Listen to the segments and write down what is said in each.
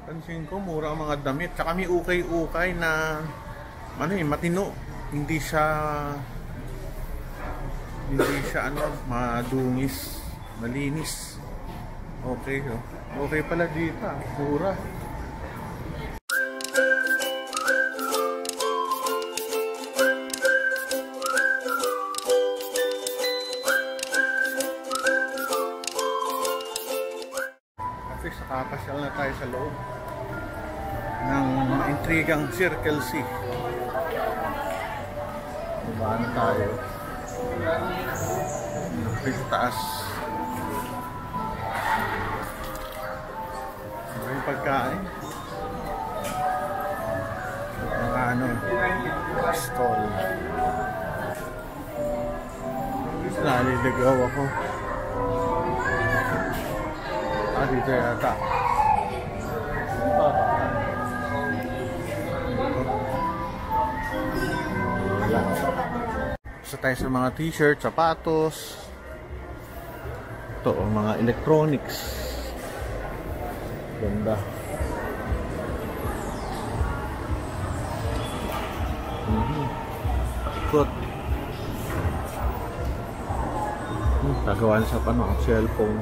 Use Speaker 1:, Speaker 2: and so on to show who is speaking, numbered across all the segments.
Speaker 1: Pansin ko, mura ang mga damit. Tsaka may ukay-ukay na matino. Hindi siya madungis, malinis. Okay, oh. Okay pala dito, mura. Kasi kakapasyal na tayo sa loob ng intrigang Circle C. Diba na tayo? Sa taas. May pagkain. Mga stall. Naliligaw ako. Dito yata. Isa tayo sa mga t-shirt, sapatos. Ito, mga electronics. Ganda. Ikot. Gagawa na sa cellphone.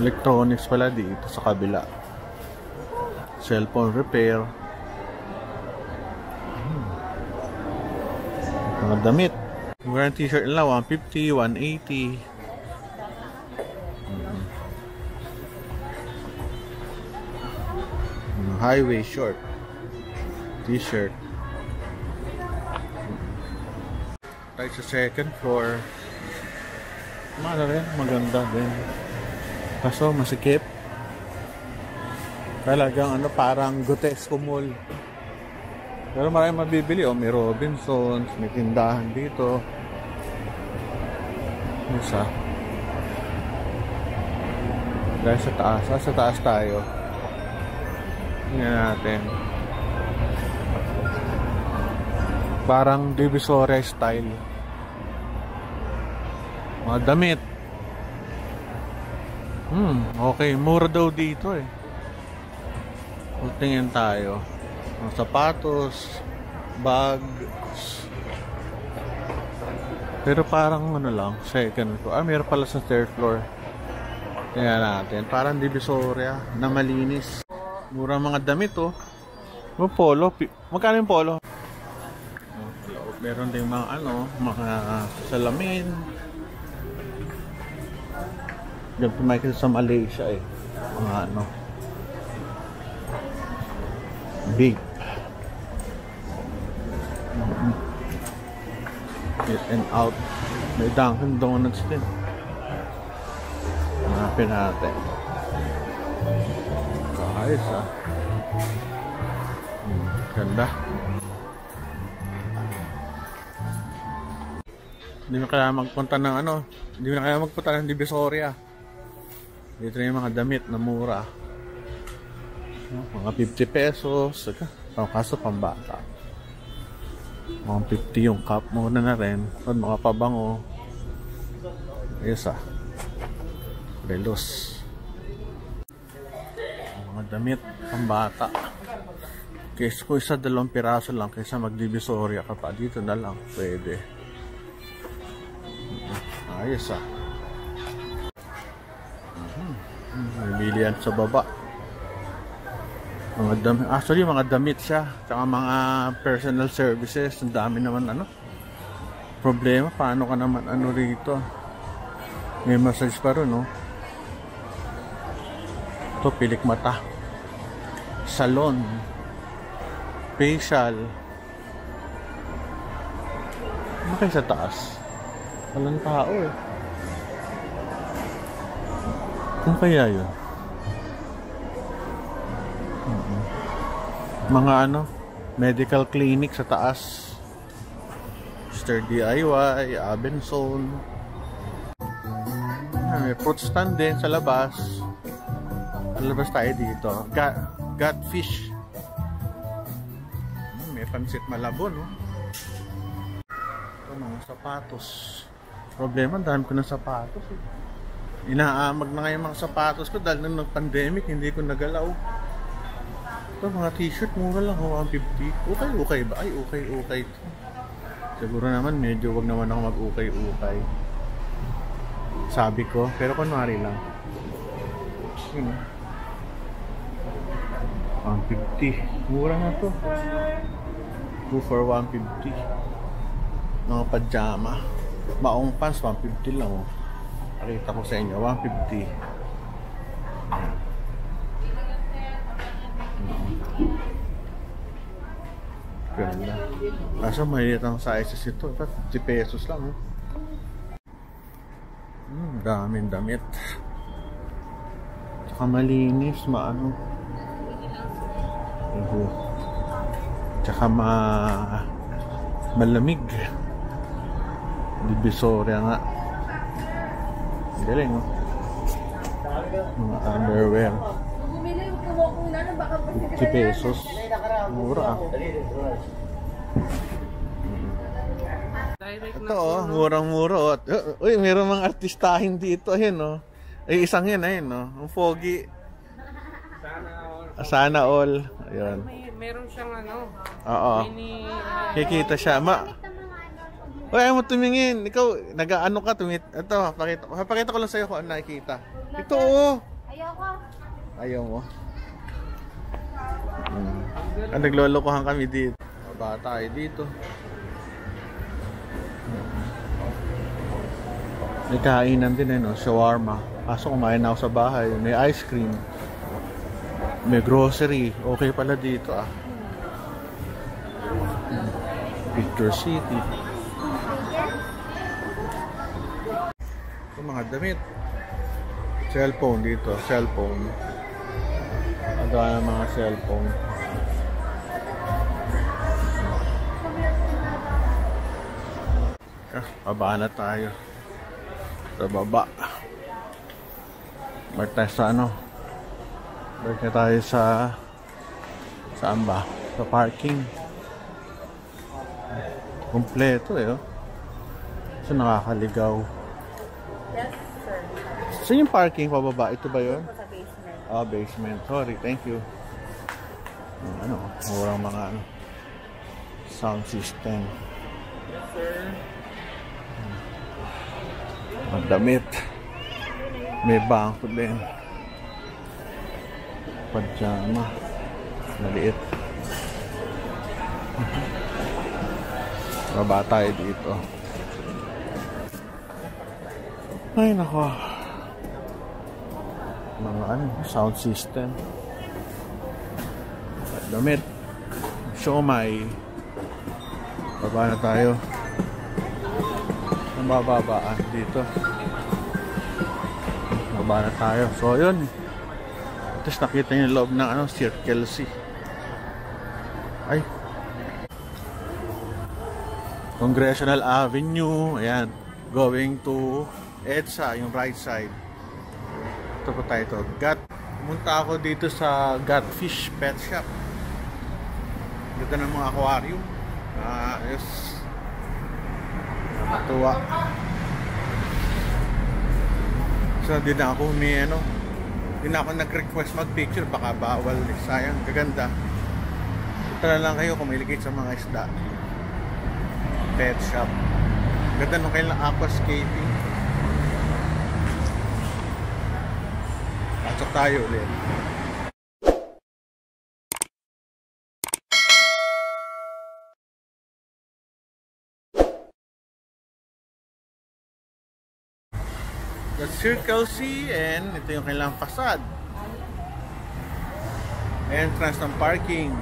Speaker 1: Electronics pala dito sa kabila. Cellphone repair. Mga damit. Mga t-shirt nila 150, 180. Highway short t-shirt. Tayo sa second floor. Maganda din. Kaso masikip. Talagang parang Gotesco Mall. Pero maraming mabibili. May Robinsons, may tindahan dito. Isa. Dahil sa taas. Sa taas tayo. Tingnan natin. Parang Divisoria style. Mga damit. Okay, mura daw dito eh. Tingin tayo. Mga sapatos, bags. Pero parang lang, second floor. Meron pala sa third floor. Tingnan natin. Parang Divisoria na malinis. Mura mga damit oh. Polo. Magkano yung polo? Meron din mga mga salamin. Ganito makikita sa Malaysia eh. Mga big. Get and out. May Dunkin Donuts din. Hanapin natin. Ayos ah. Ganda. Hindi na kaya magpunta ng hindi na kaya magpunta ng Divisoria. Dito na yung mga damit na mura. Mga 50 pesos. Kaso pambata. Mga 50 yung cup. Muna na rin. Mga pabango. Ayos ah. Relos. Mga damit pambata. Kesa ko isa 2 piraso lang kaysa mag-Divisoria ka pa. Dito na lang. Pwede. Ayos ah. Bilihan sa baba. Mga damit. Actually, mga damit siya. Tsaka mga personal services. Ang dami naman problema. Paano ka naman rito? May massage pa rin, no? Ito, pilik mata. Salon. Facial. Ano kayo sa taas? Walang tao eh. Kung kaya yun? Mga medical clinic sa taas. Mr. DIY, Abenson. May fruit stand din sa labas. Sa labas tayo dito. Gutfish. May pansit malabon, no? Ito, mga sapatos. Problema, dami ko ng sapatos, eh. Inaamag na nga yung mga sapatos ko dahil nung pandemic, hindi ko nagalaw. Ito, mga t-shirt, mura lang, 150. Okay ba? Ay, okay. Siguro naman, medyo wag naman ako mag-okay. Sabi ko, pero kunwari lang. Yun, 150. Mura na to. 2 for 150. Mga pajama. Maong pants, 150 lang, oh. Pakita ko sa inyo, 150. Ganda. Kaso maliit ang sizes ito. 50 pesos lang, oh. Daming damit. Tsaka malinis, maano. Tsaka malamig. Divisoria nga. Galing, no? Mga underwear. 50 pesos. Mura, ah. Ito, oh, murang-mura. Uy, mayroong mga artistahin dito. Ayun, oh. Ay, isang yun, ayun, oh. Ang foggy. Sana all. Ayun.
Speaker 2: Meron siyang ano.
Speaker 1: Oo. Kikita siya. Uy, ayaw mo tumingin. Ikaw, nag-ano ka, ito, papakita ko lang sa'yo kung ano nakikita. Ito, oh.
Speaker 3: Ayoko.
Speaker 1: Ayaw mo. Naglolokohan kami dito. Bata tayo dito. May kainan din, no? Shawarma. Kaso kumain na ako sa bahay. May ice cream. May grocery. Okay pala dito, ah. Picture City. Ito, mga damit. Cellphone dito. Cellphone. Ang mga cellphone. Baba na tayo. Sa baba. Balik tayo sa ano. Balik na tayo sa saan ba? Sa parking. Kompleto, eh, oh. So nakakaligaw.
Speaker 3: Yes, sir.
Speaker 1: So yung parking pababa, ito ba yun?
Speaker 3: Sa basement.
Speaker 1: Ah, basement. Sorry, thank you. Ano, murang mga ano, sound system.
Speaker 2: Yes, sir.
Speaker 1: Ang damit. May bangko din. Pajama. Maliit. Baba tayo dito. Ay, nako. Mga ano, sound system. Damit. Siomai. Baba na tayo. Ang bababaan dito. Baba na tayo. So, yun. Tapos nakita niyo yung loob ng ano, Circle C. Ay. Congressional Avenue. Ayan. Going to EDSA, yung right side. Ito po tayo. Pumunta ako dito sa Gutfish Pet Shop. Dito ng mga aquarium. Yes. Nakatuwa. So, di na ako di na ako nag-request mag-picture. Baka bawal. Sayang. Gaganda. Ito na lang kayo kung mahiligit sa mga isda. Pet shop. Ganda nung kailang aquascaping. Pasok tayo ulit. The Circle C, and ito yung kailang facade. Entrance ng parking.